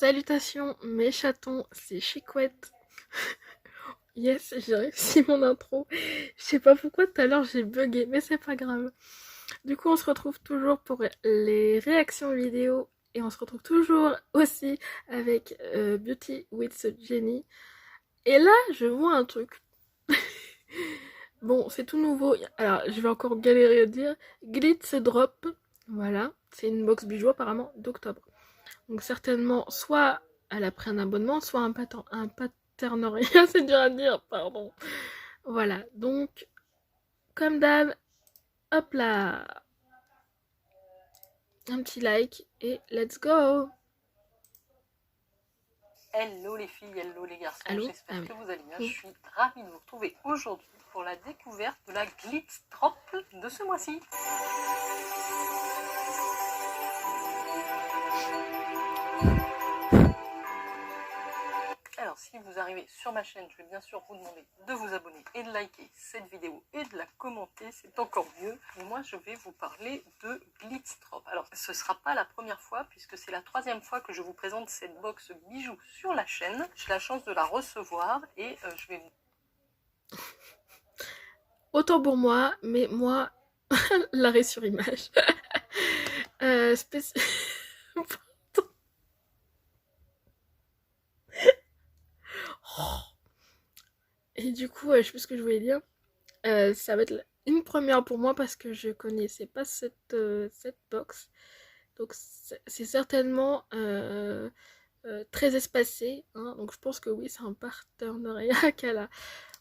Salutations mes chatons, c'est Chicouette. Yes, j'ai réussi mon intro. Je sais pas pourquoi tout à l'heure j'ai bugué, mais c'est pas grave. Du coup, on se retrouve toujours pour les réactions vidéo et on se retrouve toujours aussi avec Beauty with Jenny. Et là, je vois un truc. Bon, c'est tout nouveau. Alors, je vais encore galérer à dire. Glitz Drop. Voilà, c'est une box bijoux apparemment d'octobre. Donc certainement, soit elle a pris un abonnement, soit un paternariat, c'est dur à dire, pardon. Voilà, donc, comme d'hab, hop là, un petit like et let's go. Hello les filles, hello les garçons, j'espère oui. que vous allez bien. Je suis ravie de vous retrouver aujourd'hui pour la découverte de la Glitz Drop de ce mois-ci. Alors si vous arrivez sur ma chaîne, je vais bien sûr vous demander de vous abonner et de liker cette vidéo et de la commenter, c'est encore mieux. Et moi je vais vous parler de Glitz Drop. Alors ce ne sera pas la première fois puisque c'est la troisième fois que je vous présente cette box bijoux sur la chaîne. J'ai la chance de la recevoir et je vais vous... Autant pour moi, mais moi, l'arrêt sur image. euh, Et du coup, je sais plus ce que je voulais dire. Ça va être une première pour moi parce que je connaissais pas cette box. Donc c'est certainement très espacé. Hein. Donc je pense que oui, c'est un partenariat qu'elle a.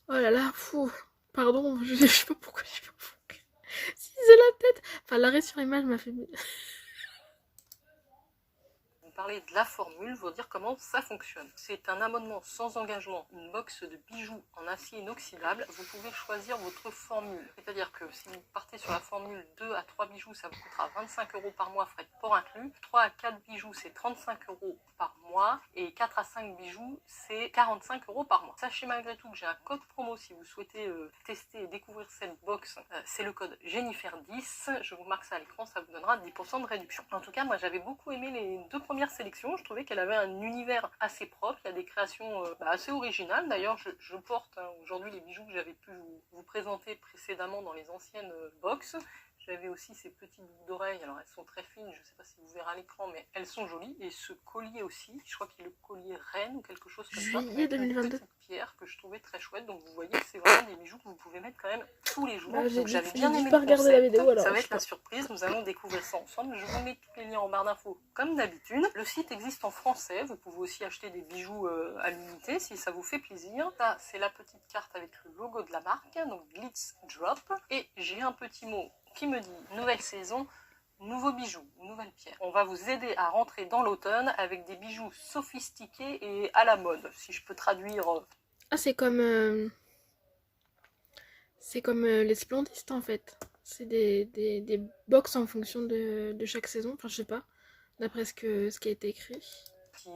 Oh là là, fou. Pardon, je sais pas pourquoi je suis pas fou. Si c'est la tête. Enfin, l'arrêt sur image m'a fait... parler de la formule, vous dire comment ça fonctionne. C'est un abonnement sans engagement, une box de bijoux en acier inoxydable. Vous pouvez choisir votre formule. C'est-à-dire que si vous partez sur la formule 2 à 3 bijoux, ça vous coûtera 25 € par mois, frais de port inclus. 3 à 4 bijoux, c'est 35 € par mois. Et 4 à 5 bijoux, c'est 45 € par mois. Sachez malgré tout que j'ai un code promo si vous souhaitez tester et découvrir cette box. C'est le code Jennifer10. Je vous marque ça à l'écran, ça vous donnera 10% de réduction. En tout cas, moi j'avais beaucoup aimé les deux premières sélection, je trouvais qu'elle avait un univers assez propre, il y a des créations assez originales. D'ailleurs, je porte aujourd'hui les bijoux que j'avais pu vous présenter précédemment dans les anciennes box. J'avais aussi ces petites boucles d'oreilles, alors elles sont très fines, je ne sais pas si vous verrez à l'écran, mais elles sont jolies. Et ce collier aussi, je crois qu'il est le collier reine ou quelque chose comme ça. Juillet 2022. Une petite pierre que je trouvais très chouette, donc vous voyez que c'est vraiment des bijoux que vous pouvez mettre quand même tous les jours. Bah, donc j'avais bien aimé pas le regarder la concept. vidéo, alors, ça va être la surprise, nous allons découvrir ça ensemble. Je vous mets tous les liens en barre d'infos comme d'habitude. Le site existe en français, vous pouvez aussi acheter des bijoux à l'unité si ça vous fait plaisir. Ça, c'est la petite carte avec le logo de la marque, donc Glitz Drop. Et j'ai un petit mot qui me dit nouvelle saison, nouveaux bijoux, nouvelle pierre. On va vous aider à rentrer dans l'automne avec des bijoux sophistiqués et à la mode, si je peux traduire. Ah, c'est comme les splendistes en fait. C'est des box en fonction de chaque saison. Enfin, je sais pas, d'après ce qui a été écrit.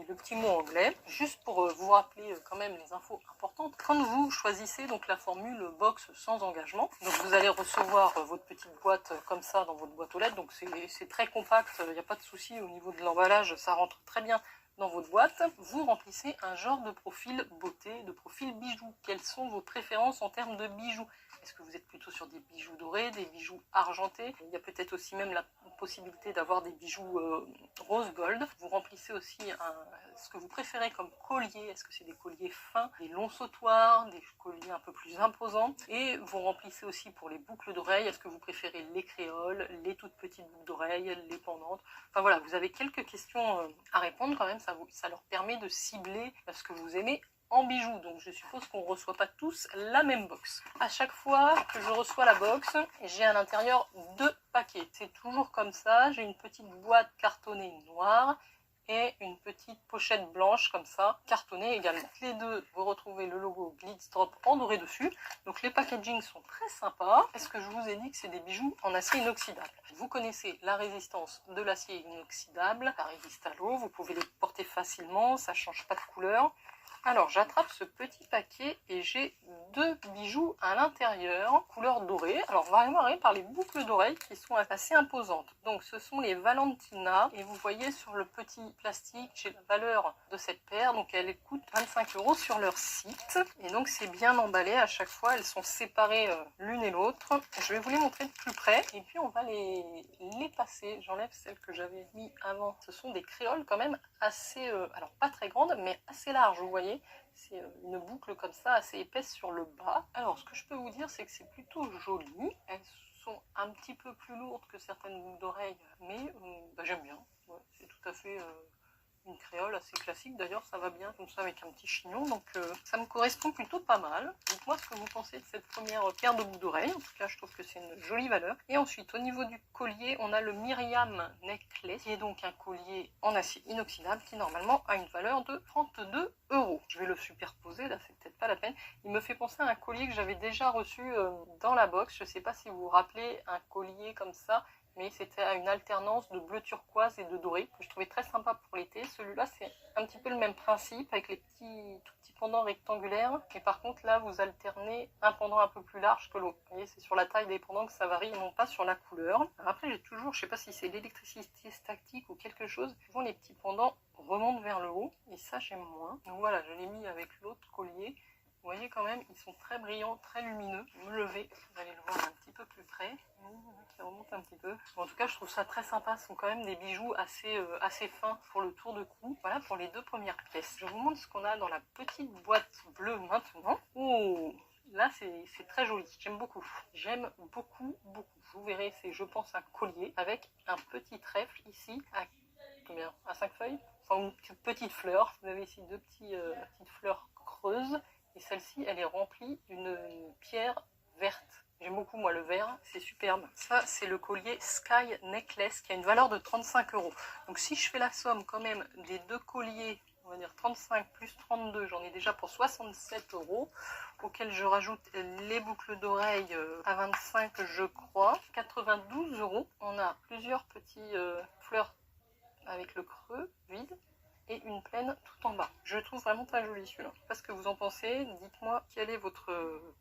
Le petit mot anglais, juste pour vous rappeler quand même les infos importantes. Quand vous choisissez donc la formule box sans engagement, donc vous allez recevoir votre petite boîte comme ça dans votre boîte aux lettres, donc c'est très compact, il n'y a pas de souci au niveau de l'emballage, ça rentre très bien dans votre boîte. Vous remplissez un genre de profil beauté, de profil bijoux. Quelles sont vos préférences en termes de bijoux? Est-ce que vous êtes plutôt sur des bijoux dorés, des bijoux argentés? Il y a peut-être aussi même la possibilité d'avoir des bijoux rose gold. Vous remplissez aussi ce que vous préférez comme collier. Est-ce que c'est des colliers fins, des longs sautoirs, des colliers un peu plus imposants? Et vous remplissez aussi pour les boucles d'oreilles. Est-ce que vous préférez les créoles, les toutes petites boucles d'oreilles, les pendantes? Enfin voilà, vous avez quelques questions à répondre quand même. Ça leur permet de cibler ce que vous aimez en bijoux, donc je suppose qu'on ne reçoit pas tous la même box. À chaque fois que je reçois la box, j'ai à l'intérieur 2 paquets. C'est toujours comme ça, j'ai une petite boîte cartonnée noire et une petite pochette blanche comme ça, cartonnée également. Les deux, vous retrouvez le logo Glitz Drop en doré dessus. Donc les packaging sont très sympas. Est-ce que je vous ai dit que c'est des bijoux en acier inoxydable? Vous connaissez la résistance de l'acier inoxydable, ça résiste à l'eau, vous pouvez les porter facilement, ça change pas de couleur. Alors j'attrape ce petit paquet et j'ai deux bijoux à l'intérieur, couleur dorée. Alors vraiment par les boucles d'oreilles qui sont assez imposantes. Donc ce sont les Valentina et vous voyez sur le petit plastique, j'ai la valeur de cette paire. Donc elle coûte 25 € sur leur site. Et donc c'est bien emballé à chaque fois, elles sont séparées l'une et l'autre. Je vais vous les montrer de plus près et puis on va les passer. J'enlève celles que j'avais mis avant. Ce sont des créoles quand même assez, alors pas très grandes mais assez larges, vous voyez. C'est une boucle comme ça, assez épaisse sur le bas. Alors, ce que je peux vous dire, c'est que c'est plutôt joli. Elles sont un petit peu plus lourdes que certaines boucles d'oreilles, mais j'aime bien. Ouais, c'est tout à fait une créole assez classique. D'ailleurs, ça va bien comme ça avec un petit chignon. Donc, ça me correspond plutôt pas mal. Dites-moi ce que vous pensez de cette première paire de boucles d'oreilles. En tout cas, je trouve que c'est une jolie valeur. Et ensuite, au niveau du collier, on a le Myriam Necklace, qui est donc un collier en acier inoxydable qui normalement a une valeur de 32 €. Je vais le superposer, là c'est peut-être pas la peine. Il me fait penser à un collier que j'avais déjà reçu dans la box. Je sais pas si vous vous rappelez, un collier comme ça, mais c'était à une alternance de bleu turquoise et de doré que je trouvais très sympa pour l'été. Celui-là, c'est un petit peu le même principe avec les tout petits pendants rectangulaires. Et par contre, là, vous alternez un pendant un peu plus large que l'autre. Vous voyez, c'est sur la taille des pendants que ça varie et non pas sur la couleur. Alors après, j'ai toujours, je sais pas si c'est l'électricité statique ou quelque chose, souvent les petits pendants remontent vers le haut et ça, j'aime moins. Donc voilà, je l'ai mis avec l'autre collier. Vous voyez quand même, ils sont très brillants, très lumineux. Je vais me lever, vous allez le voir un petit peu plus près. Qui remonte un petit peu. Bon, en tout cas, je trouve ça très sympa. Ce sont quand même des bijoux assez fins pour le tour de cou. Voilà pour les deux premières pièces. Je vous montre ce qu'on a dans la petite boîte bleue maintenant. Oh, là, c'est très joli. J'aime beaucoup. J'aime beaucoup, beaucoup. Vous verrez, c'est, je pense, un collier avec un petit trèfle ici à combien? À 5 feuilles. Enfin, une petite fleur. Vous avez ici deux petites fleurs creuses. Et celle-ci, elle est remplie d'une pierre verte. J'aime beaucoup moi le vert, c'est superbe. Ça c'est le collier Sky Necklace qui a une valeur de 35 €. Donc si je fais la somme quand même des deux colliers, on va dire 35 plus 32, j'en ai déjà pour 67 €, auquel je rajoute les boucles d'oreilles à 25 je crois, 92 €. On a plusieurs petits fleurs avec le creux vide et une plaine tout en bas. Je le trouve vraiment très joli celui-là. Je sais pas ce que vous en pensez, dites-moi quelle est votre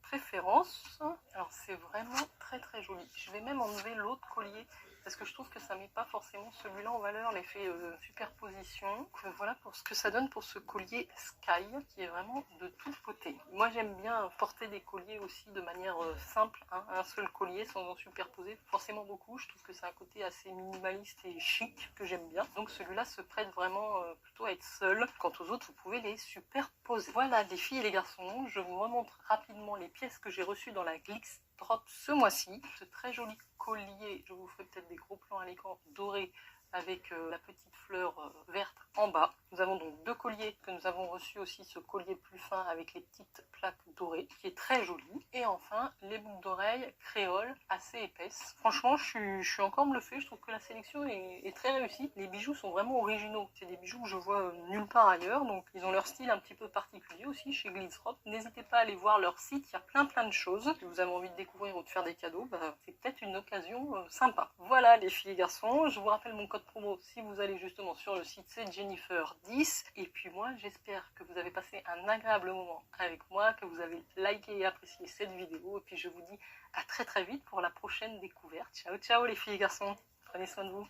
préférence. Alors c'est vraiment très très joli. Je vais même enlever l'autre collier parce que je trouve que ça met pas forcément celui-là en valeur, l'effet superposition. Donc, voilà pour ce que ça donne pour ce collier Sky qui est vraiment de tous côtés. Moi j'aime bien porter des colliers aussi de manière simple, hein, un seul collier sans en superposer forcément beaucoup. Je trouve que c'est un côté assez minimaliste et chic que j'aime bien. Donc celui-là se prête vraiment plutôt à être seul. Quant aux autres, vous pouvez les superposer. Voilà les filles et les garçons, je vous remontre rapidement les pièces que j'ai reçues dans la Glitz Drop ce mois-ci. Ce très joli collier, je vous ferai peut-être des gros plans à l'écran doré avec la petite fleur verte en bas. Nous avons donc deux colliers que nous avons reçus aussi, ce collier plus fin avec les petites plaques dorées qui est très joli. Et enfin les boucles d'oreilles créoles assez épaisses. Franchement je suis encore bluffée, je trouve que la sélection est très réussie. Les bijoux sont vraiment originaux, c'est des bijoux que je vois nulle part ailleurs, donc ils ont leur style un petit peu particulier aussi chez Glitzrop. N'hésitez pas à aller voir leur site, il y a plein de choses. Si vous avez envie de découvrir ou de faire des cadeaux, c'est peut-être une occasion sympa. Voilà les filles et garçons, je vous rappelle mon code promo si vous allez justement sur le site, c'est Jennifer10. Et puis moi j'espère que vous avez passé un agréable moment avec moi, que vous avez liké et apprécié cette vidéo. Et puis je vous dis à très vite pour la prochaine découverte. Ciao ciao les filles et garçons, prenez soin de vous.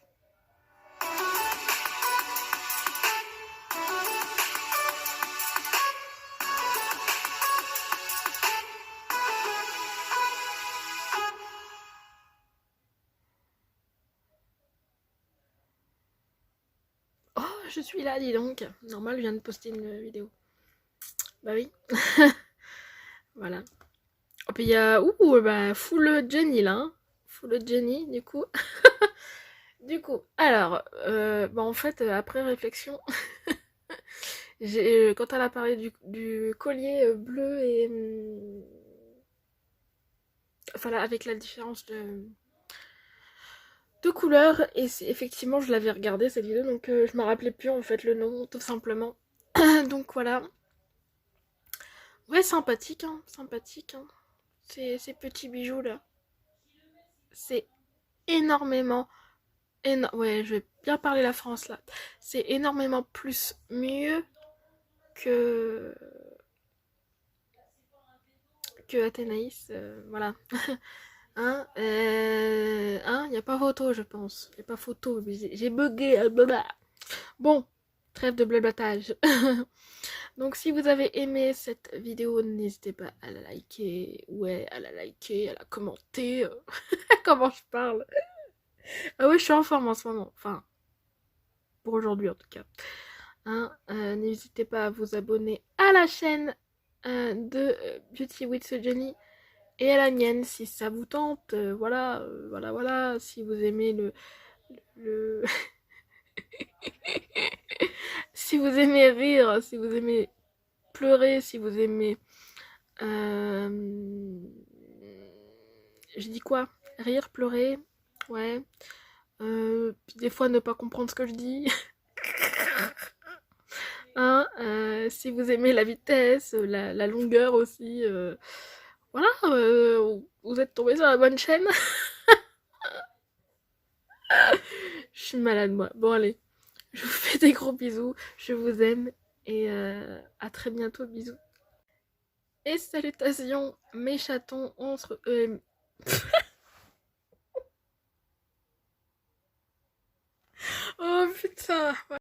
Oh, je suis là, dis donc. Normal, je viens de poster une vidéo. Bah oui. Voilà. Et puis il y a full Jenny là. Hein. Full Jenny, du coup. Alors, en fait, après réflexion, quand elle a parlé du collier bleu et. Enfin, là, avec la différence de couleur, et effectivement, je l'avais regardé cette vidéo, donc je me rappelais plus en fait le nom, tout simplement. Donc voilà. Ouais, sympathique, hein, sympathique, hein. Ces petits bijoux là. C'est énormément. Ouais, je vais bien parler la France là. C'est énormément plus mieux que Athénaïs, voilà. Hein, il n'y a pas photo, je pense. Il n'y a pas photo, j'ai bugué. Blablabla. Bon, trêve de blablatage. Donc si vous avez aimé cette vidéo, n'hésitez pas à la liker. Ouais, à la liker, à la commenter. Comment je parle? Ah ouais, je suis en forme en ce moment. Enfin, pour aujourd'hui en tout cas. Hein, n'hésitez pas à vous abonner à la chaîne de Beauty with Jenny et à la mienne si ça vous tente. Voilà, voilà. Si vous aimez le... si vous aimez rire, si vous aimez pleurer, si vous aimez... je dis quoi? Rire, pleurer, ouais. Puis des fois ne pas comprendre ce que je dis. Hein, si vous aimez la vitesse, la longueur aussi, voilà, vous êtes tombé sur la bonne chaîne. Je suis malade moi. Bon allez, je vous fais des gros bisous, je vous aime et à très bientôt, bisous. Et salutations mes chatons, on se... oh putain.